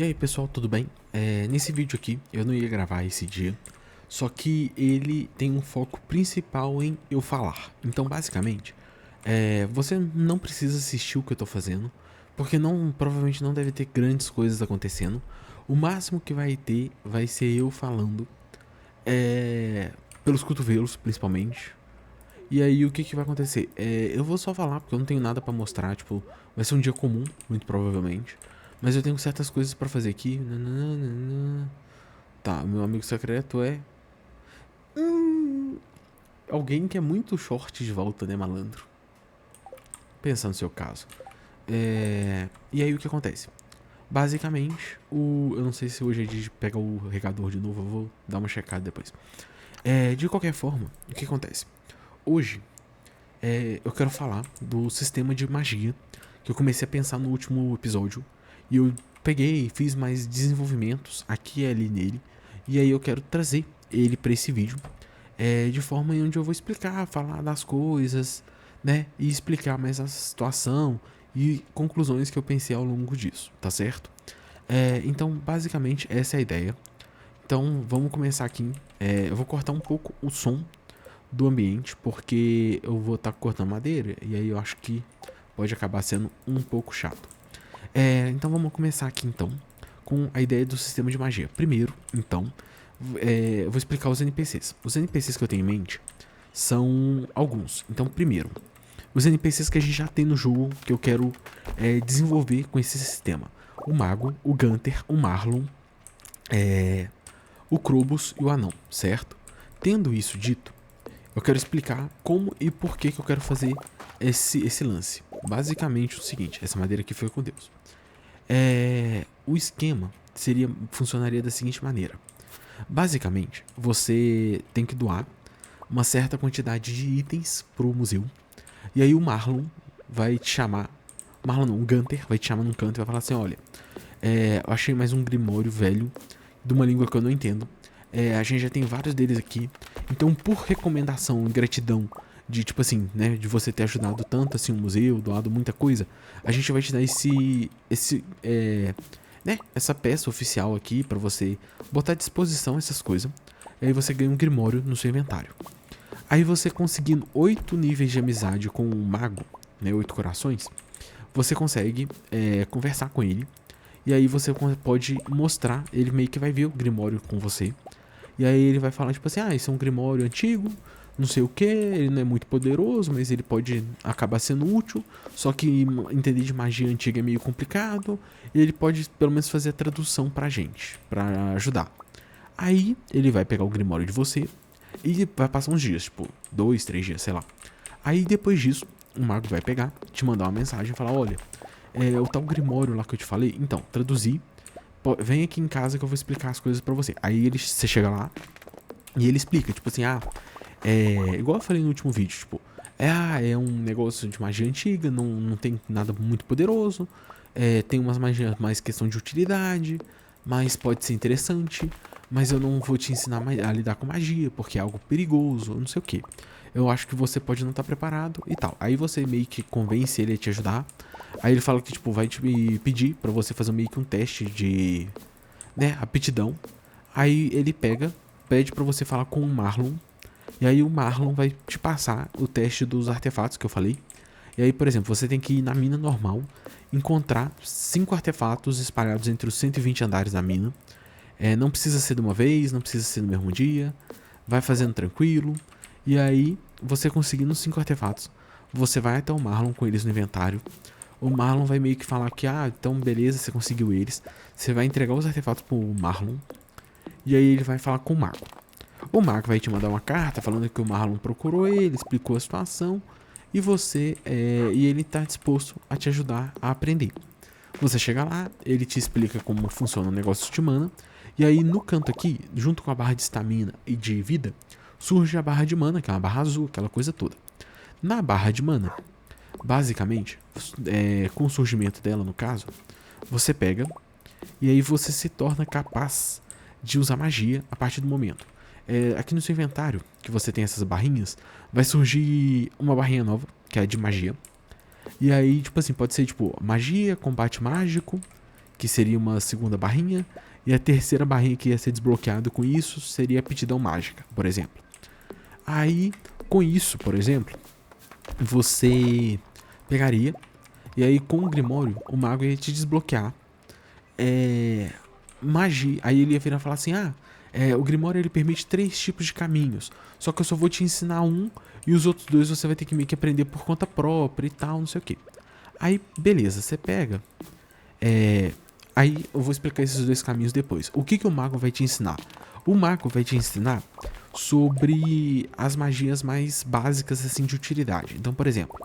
E aí pessoal, tudo bem? Nesse vídeo aqui eu não ia gravar esse dia, só que ele tem um foco principal em eu falar. Então basicamente, você não precisa assistir o que eu tô fazendo, porque provavelmente não deve ter grandes coisas acontecendo. O máximo que vai ter vai ser eu falando, pelos cotovelos principalmente. E aí o que que vai acontecer? Eu vou só falar porque eu não tenho nada pra mostrar, tipo, vai ser um dia comum, muito provavelmente. Mas eu tenho certas coisas pra fazer aqui. Nananana. Tá, meu amigo secreto é. Alguém que é muito short de volta, né, malandro? Pensa no seu caso. E aí o que acontece? Basicamente, eu não sei se hoje é dia de pegar o regador de novo, eu vou dar uma checada depois. De qualquer forma, o que acontece? Hoje, eu quero falar do sistema de magia que eu comecei a pensar no último episódio. E eu peguei e fiz mais desenvolvimentos aqui e ali nele. E aí eu quero trazer ele para esse vídeo. De forma em onde eu vou explicar, falar das coisas, né? E explicar mais a situação e conclusões que eu pensei ao longo disso, tá certo? Então, basicamente, essa é a ideia. Então, vamos começar aqui. Eu vou cortar um pouco o som do ambiente, porque eu vou estar cortando madeira. E aí eu acho que pode acabar sendo um pouco chato. Então vamos começar aqui então com a ideia do sistema de magia. Primeiro, então, eu vou explicar os NPCs. Os NPCs que eu tenho em mente são alguns. Então, primeiro, os NPCs que a gente já tem no jogo que eu quero desenvolver com esse sistema: o Mago, o Gunter, o Marlon, o Krobus e o Anão, certo? Tendo isso dito, eu quero explicar como e por que eu quero fazer esse lance. Basicamente o seguinte: essa madeira aqui foi com Deus. O esquema funcionaria da seguinte maneira. Basicamente, você tem que doar uma certa quantidade de itens pro museu. E aí o Marlon vai te chamar. Marlon não, o Gunter vai te chamar num canto e vai falar assim: olha, eu achei mais um grimório velho de uma língua que eu não entendo. A gente já tem vários deles aqui. Então, por recomendação e gratidão de, tipo assim, né, de você ter ajudado tanto assim o museu, doado muita coisa, a gente vai te dar essa peça oficial aqui pra você botar à disposição essas coisas. E aí você ganha um grimório no seu inventário. Aí você conseguindo 8 níveis de amizade com um mago, né, 8 corações, você consegue conversar com ele. E aí você pode mostrar, ele meio que vai ver o grimório com você. E aí ele vai falar tipo assim: esse é um grimório antigo, não sei o que, ele não é muito poderoso, mas ele pode acabar sendo útil. Só que entender de magia antiga é meio complicado. E ele pode pelo menos fazer a tradução pra gente, pra ajudar. Aí ele vai pegar o grimório de você e vai passar uns dias, tipo 2, 3 dias, sei lá. Aí depois disso, o mago vai pegar, te mandar uma mensagem e falar: olha, o tal grimório lá que eu te falei, então, traduzir. Vem aqui em casa que eu vou explicar as coisas pra você. Aí você chega lá e ele explica, tipo assim: igual eu falei no último vídeo, tipo, é um negócio de magia antiga, não tem nada muito poderoso, tem umas magias mais questão de utilidade, mas pode ser interessante, mas eu não vou te ensinar a lidar com magia, porque é algo perigoso, não sei o que. Eu acho que você pode não estar preparado e tal. Aí você meio que convence ele a te ajudar. Aí ele fala que, tipo, vai te pedir pra você fazer meio que um teste de, né, aptidão. Aí ele pede pra você falar com o Marlon. E aí o Marlon vai te passar o teste dos artefatos que eu falei. E aí, por exemplo, você tem que ir na mina normal, encontrar 5 artefatos espalhados entre os 120 andares da mina. Não precisa ser de uma vez, não precisa ser no mesmo dia. Vai fazendo tranquilo. E aí, você conseguindo os 5 artefatos, você vai até o Marlon com eles no inventário. O Marlon vai meio que falar que, então beleza, você conseguiu eles. Você vai entregar os artefatos pro Marlon. E aí ele vai falar com o mago. O mago vai te mandar uma carta falando que o Marlon procurou ele, explicou a situação. E ele tá disposto a te ajudar a aprender. Você chega lá, ele te explica como funciona o negócio de mana. E aí no canto aqui, junto com a barra de estamina e de vida, surge a barra de mana, que é uma barra azul, aquela coisa toda. Na barra de mana, basicamente, com o surgimento dela no caso, você pega e aí você se torna capaz de usar magia a partir do momento. Aqui no seu inventário, que você tem essas barrinhas, vai surgir uma barrinha nova, que é a de magia. E aí, tipo assim, pode ser tipo magia, combate mágico, que seria uma segunda barrinha, e a terceira barrinha que ia ser desbloqueada com isso seria aptidão mágica, por exemplo. Aí, com isso, por exemplo, você pegaria, e aí com o Grimório, o mago ia te desbloquear magia. Aí ele ia virar e falar assim, o Grimório ele permite 3 tipos de caminhos, só que eu só vou te ensinar um, e os outros 2 você vai ter que meio que aprender por conta própria e tal, não sei o que. Aí, beleza, você pega. Aí eu vou explicar esses 2 caminhos depois. O que o mago vai te ensinar? O mago vai te ensinar sobre as magias mais básicas assim de utilidade. Então, por exemplo,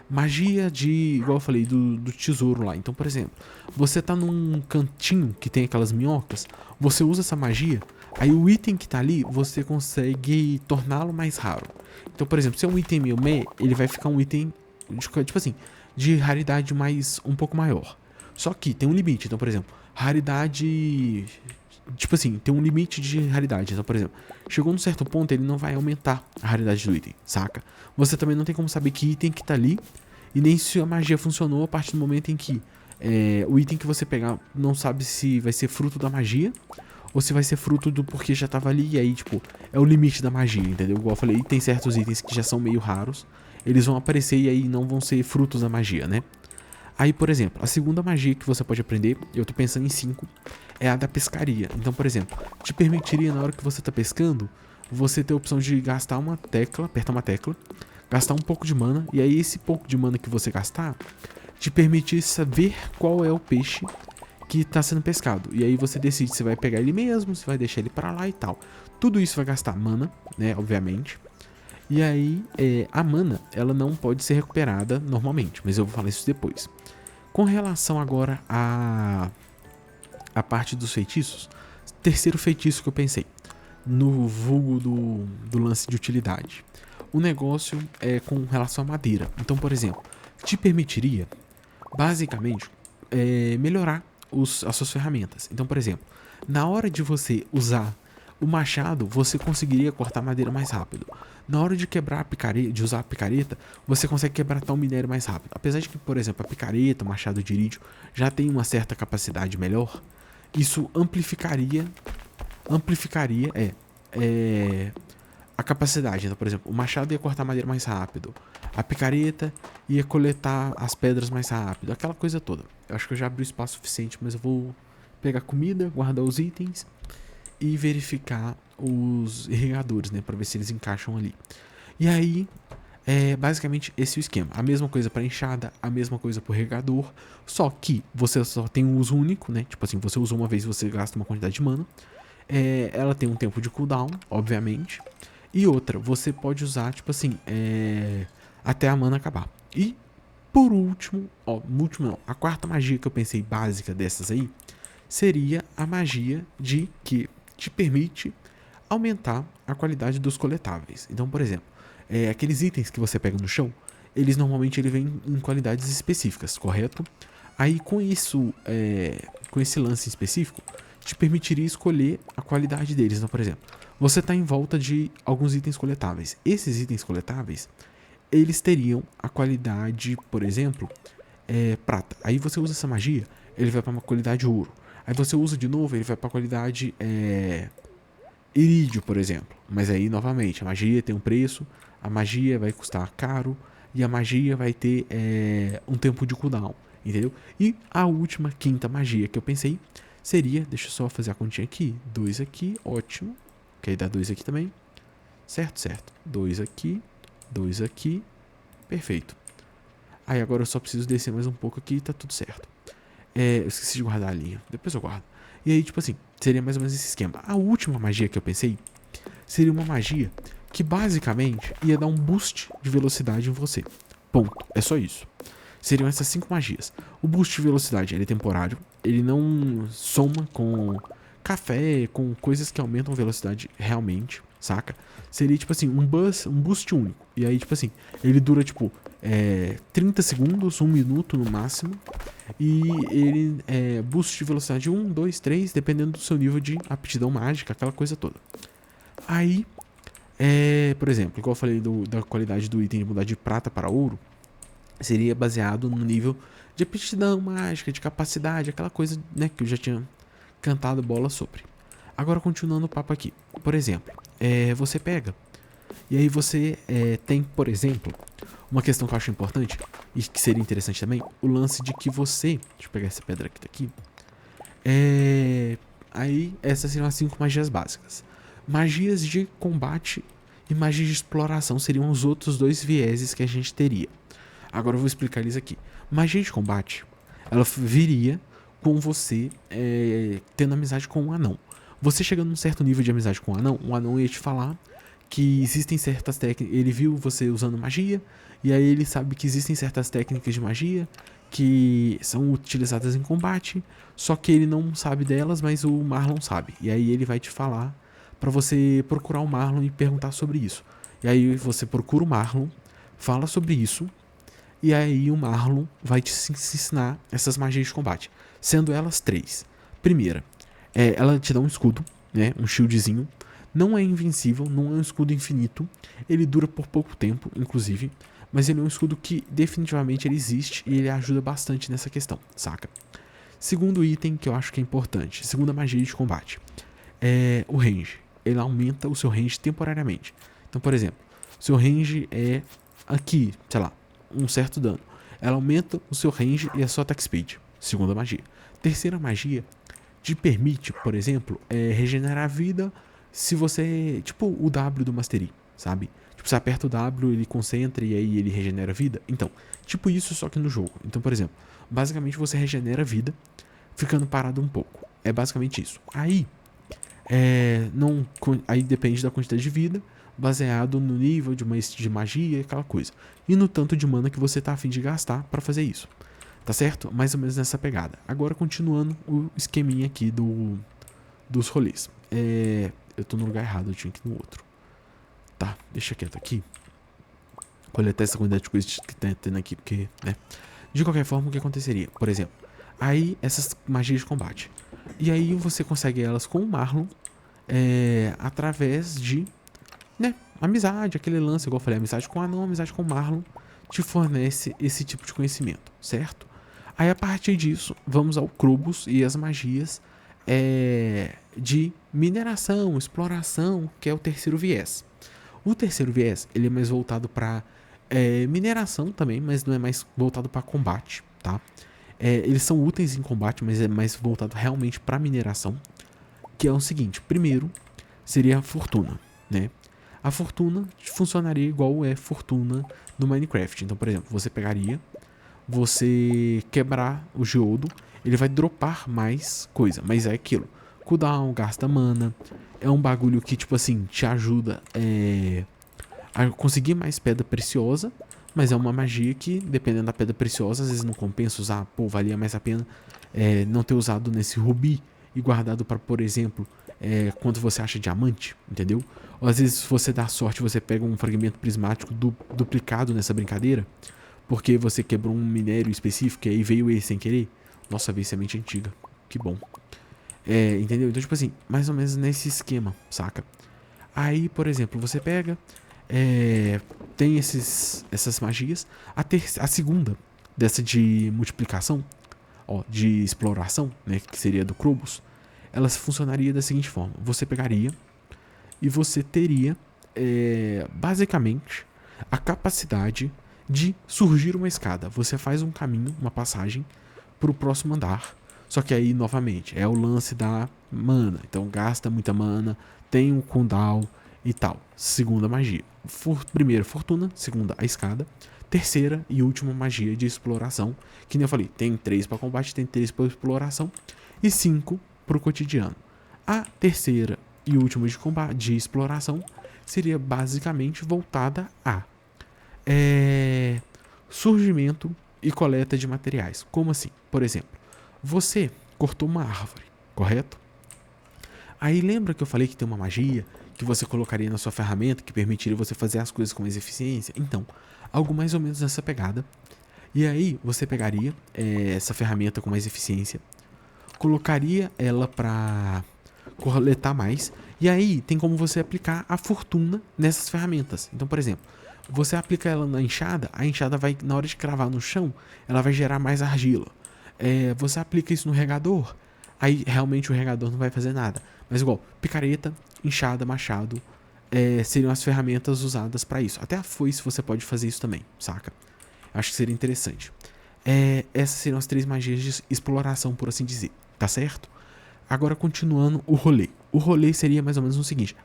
magia de, igual eu falei, do tesouro lá. Então, por exemplo, você tá num cantinho que tem aquelas minhocas, você usa essa magia, aí o item que tá ali, você consegue torná-lo mais raro. Então, por exemplo, se é um item meio meh, ele vai ficar um item, tipo assim, de raridade um pouco maior. Só que tem um limite. Então, por exemplo, raridade... Tipo assim, tem um limite de raridade. Então, por exemplo, chegou num certo ponto, ele não vai aumentar a raridade do item, saca? Você também não tem como saber que item que tá ali, e nem se a magia funcionou a partir do momento em que o item que você pegar não sabe se vai ser fruto da magia, ou se vai ser fruto do porque já tava ali, e aí, tipo, é o limite da magia, entendeu? Igual eu falei, tem certos itens que já são meio raros, eles vão aparecer e aí não vão ser frutos da magia, né? Aí, por exemplo, a segunda magia que você pode aprender, eu tô pensando em 5, é a da pescaria. Então, por exemplo, te permitiria na hora que você tá pescando, você ter a opção de gastar uma tecla, apertar uma tecla, gastar um pouco de mana, e aí esse pouco de mana que você gastar, te permitir saber qual é o peixe que tá sendo pescado. E aí você decide se vai pegar ele mesmo, se vai deixar ele pra lá e tal. Tudo isso vai gastar mana, né, obviamente. E aí, a mana, ela não pode ser recuperada normalmente, mas eu vou falar isso depois. Com relação agora a parte dos feitiços, terceiro feitiço que eu pensei, no vulgo do lance de utilidade. O negócio é com relação à madeira. Então, por exemplo, te permitiria, basicamente, melhorar as suas ferramentas. Então, por exemplo, na hora de você usar o machado, você conseguiria cortar madeira mais rápido. Na hora de quebrar a picareta, de usar a picareta, você consegue quebrar tal minério mais rápido. Apesar de que, por exemplo, a picareta, o machado de irídio, já tem uma certa capacidade melhor, isso amplificaria a capacidade. Então, por exemplo, o machado ia cortar madeira mais rápido, a picareta ia coletar as pedras mais rápido, aquela coisa toda. Eu acho que eu já abri o espaço suficiente, mas eu vou pegar comida, guardar os itens e verificar os irrigadores, né, para ver se eles encaixam ali. E aí, basicamente esse é o esquema. A mesma coisa para enxada, a mesma coisa para o irrigador, só que você só tem um uso único, né? Tipo assim, você usa uma vez, você gasta uma quantidade de mana. Ela tem um tempo de cooldown, obviamente. E outra, você pode usar, tipo assim, até a mana acabar. E, por último, a quarta magia que eu pensei básica dessas aí, seria a magia de que te permite aumentar a qualidade dos coletáveis. Então, por exemplo, aqueles itens que você pega no chão, eles normalmente vêm em qualidades específicas, correto? Aí com isso, com esse lance específico, te permitiria escolher a qualidade deles. Então, por exemplo, você está em volta de alguns itens coletáveis. Esses itens coletáveis, eles teriam a qualidade, por exemplo, prata. Aí você usa essa magia, ele vai para uma qualidade ouro. Aí você usa de novo, ele vai para a qualidade irídio, por exemplo. Mas aí, novamente, a magia tem um preço, a magia vai custar caro e a magia vai ter um tempo de cooldown, entendeu? E a última, quinta magia que eu pensei seria, deixa eu só fazer a continha aqui, 2 aqui, ótimo, que aí dá 2 aqui também, certo, 2 aqui, perfeito. Aí agora eu só preciso descer mais um pouco aqui e tá tudo certo. Eu esqueci de guardar a linha, depois eu guardo. E aí, tipo assim, seria mais ou menos esse esquema. A última magia que eu pensei seria uma magia que basicamente ia dar um boost de velocidade em você. Ponto. É só isso. Seriam essas 5 magias. O boost de velocidade ele é temporário. Ele não soma com café, com coisas que aumentam a velocidade realmente, saca? Seria tipo assim, um boost único. E aí, tipo assim, ele dura tipo 30 segundos, 1 minuto no máximo. E ele boost de velocidade 1, 2, 3, dependendo do seu nível de aptidão mágica, aquela coisa toda. Aí, por exemplo, igual eu falei da qualidade do item de mudar de prata para ouro, seria baseado no nível de aptidão mágica, de capacidade, aquela coisa, né, que eu já tinha cantado bola sobre. Agora, continuando o papo aqui. Por exemplo, você pega e aí você tem, por exemplo, uma questão que eu acho importante e que seria interessante também, o lance de que você... Deixa eu pegar essa pedra que tá aqui. Aí, essas seriam as 5 magias básicas. Magias de combate e magias de exploração seriam os outros 2 vieses que a gente teria. Agora eu vou explicar eles aqui. Magia de combate, ela viria com você tendo amizade com um anão. Você chegando num certo nível de amizade com um anão ia te falar que existem certas técnicas. Ele viu você usando magia, e aí ele sabe que existem certas técnicas de magia que são utilizadas em combate, só que ele não sabe delas, mas o Marlon sabe. E aí ele vai te falar pra você procurar o Marlon e perguntar sobre isso. E aí você procura o Marlon, fala sobre isso, e aí o Marlon vai te ensinar essas magias de combate, sendo elas 3. Primeira, ela te dá um escudo, né, um shieldzinho. Não é invencível, não é um escudo infinito. Ele dura por pouco tempo, inclusive. Mas ele é um escudo que definitivamente ele existe e ele ajuda bastante nessa questão, saca? Segundo item que eu acho que é importante, segunda magia de combate, é o range. Ele aumenta o seu range temporariamente. Então, por exemplo, seu range é aqui, sei lá, um certo dano. Ela aumenta o seu range e a sua attack speed. Segunda magia. Terceira magia te permite, por exemplo, regenerar a vida se você... Tipo o W do Mastery, sabe? Tipo, você aperta o W, ele concentra e aí ele regenera a vida. Então, tipo isso, só que no jogo. Então, por exemplo, basicamente você regenera a vida ficando parado um pouco. É basicamente isso. Aí, aí depende da quantidade de vida, baseado no nível de magia e aquela coisa. E no tanto de mana que você tá a fim de gastar pra fazer isso. Tá certo? Mais ou menos nessa pegada. Agora, continuando o esqueminha aqui dos rolês. Eu tô no lugar errado, eu tinha que ir no outro. Tá, deixa quieto aqui. Coletar essa quantidade de coisas que tá tendo aqui, porque, né? De qualquer forma, o que aconteceria? Por exemplo, aí essas magias de combate. E aí você consegue elas com o Marlon através de, né, amizade, aquele lance, igual eu falei, amizade com o anão, amizade com o Marlon, te fornece esse tipo de conhecimento, certo? Aí a partir disso, vamos ao Krobus e as magias de mineração, exploração, que é o terceiro viés. O terceiro viés, ele é mais voltado para mineração também, mas não é mais voltado para combate, tá? Eles são úteis em combate, mas é mais voltado realmente para mineração, que é o seguinte: primeiro seria a fortuna, né? A fortuna funcionaria igual fortuna no Minecraft. Então, por exemplo, você pegaria, você quebrar o geodo, ele vai dropar mais coisa, mas é aquilo. Cooldown, gasta mana, é um bagulho que, tipo assim, te ajuda a conseguir mais pedra preciosa, mas é uma magia que, dependendo da pedra preciosa, às vezes não compensa usar. Pô, valia mais a pena não ter usado nesse rubi e guardado para, por exemplo, quando você acha diamante, entendeu? Ou às vezes, se você dá sorte, você pega um fragmento prismático duplicado nessa brincadeira, porque você quebrou um minério específico e aí veio ele sem querer. Nossa, veio semente antiga. Que bom. Entendeu? Então, tipo assim, mais ou menos nesse esquema, saca? Aí, por exemplo, você pega, tem essas magias. A segunda dessa de multiplicação, de exploração, né, que seria do Krobus, ela funcionaria da seguinte forma: você pegaria e você teria, basicamente, a capacidade de surgir uma escada. Você faz um caminho, uma passagem para o próximo andar. Só que aí, novamente, é o lance da mana. Então gasta muita mana, tem um cooldown e tal. Segunda magia. Primeira, fortuna. Segunda, a escada. Terceira e última magia de exploração. Que nem eu falei, tem 3 para combate, tem 3 para exploração e 5 para o cotidiano. A terceira e última de combate, de exploração, seria basicamente voltada a surgimento e coleta de materiais. Como assim? Por exemplo, você cortou uma árvore, correto? Aí lembra que eu falei que tem uma magia que você colocaria na sua ferramenta que permitiria você fazer as coisas com mais eficiência? Então, algo mais ou menos nessa pegada. E aí você pegaria essa ferramenta com mais eficiência, colocaria ela para coletar mais, e aí tem como você aplicar a fortuna nessas ferramentas. Então, por exemplo, Você aplica ela na enxada, a enxada vai, na hora de cravar no chão, ela vai gerar mais argila. Você aplica isso no regador, aí realmente o regador não vai fazer nada. Mas igual, picareta, enxada, machado, seriam as ferramentas usadas pra isso. Até a foice você pode fazer isso também, saca? Acho que seria interessante. Essas seriam as 3 magias de exploração, por assim dizer, tá certo? Agora, continuando o rolê. O rolê seria mais ou menos o seguinte.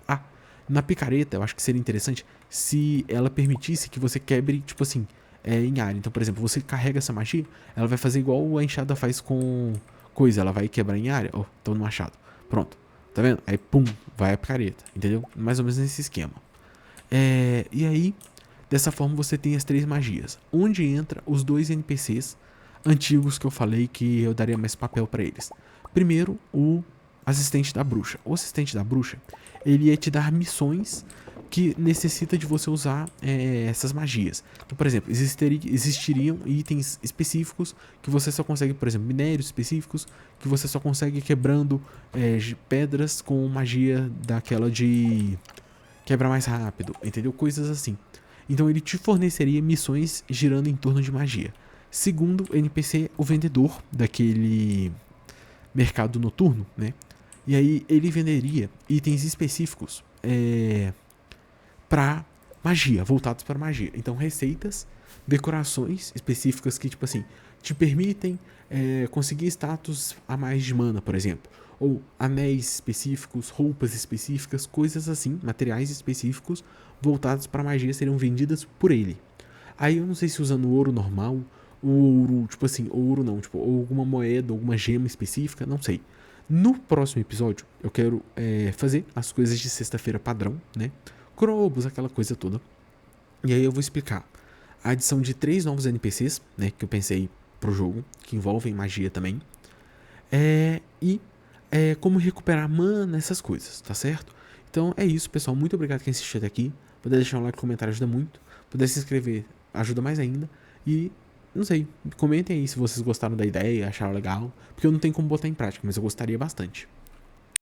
Na picareta, eu acho que seria interessante se ela permitisse que você quebre, tipo assim, em área. Então, por exemplo, você carrega essa magia, ela vai fazer igual a enxada faz com coisa. Ela vai quebrar em área. Ó, tô no machado. Pronto. Tá vendo? Aí, pum, vai a picareta. Entendeu? Mais ou menos nesse esquema. E aí, dessa forma, você tem as 3 magias. Onde entra os 2 NPCs antigos que eu falei que eu daria mais papel pra eles. Primeiro, o assistente da bruxa. O assistente da bruxa, ele ia te dar missões que necessita de você usar essas magias. Então, por exemplo, existiriam itens específicos que você só consegue, por exemplo, minérios específicos que você só consegue quebrando pedras com magia daquela de quebra mais rápido, entendeu? Coisas assim. Então ele te forneceria missões girando em torno de magia. Segundo NPC, o vendedor daquele mercado noturno, né? E aí ele venderia itens específicos para magia, voltados para magia. Então receitas, decorações específicas que, tipo assim, te permitem conseguir status a mais de mana, por exemplo. Ou anéis específicos, roupas específicas, coisas assim, materiais específicos voltados para magia seriam vendidas por ele. Aí eu não sei se usando ouro normal, ouro, tipo assim, ouro não, tipo, ou alguma moeda, alguma gema específica, não sei. No próximo episódio, eu quero fazer as coisas de sexta-feira padrão, né? Crobos, aquela coisa toda. E aí eu vou explicar a adição de 3 novos NPCs, né? Que eu pensei pro jogo, que envolvem magia também. E como recuperar mana, essas coisas, tá certo? Então é isso, pessoal. Muito obrigado quem assistiu até aqui. Puder deixar um like, comentário ajuda muito. Puder se inscrever ajuda mais ainda. E, não sei, comentem aí se vocês gostaram da ideia, acharam legal. Porque eu não tenho como botar em prática, mas eu gostaria bastante.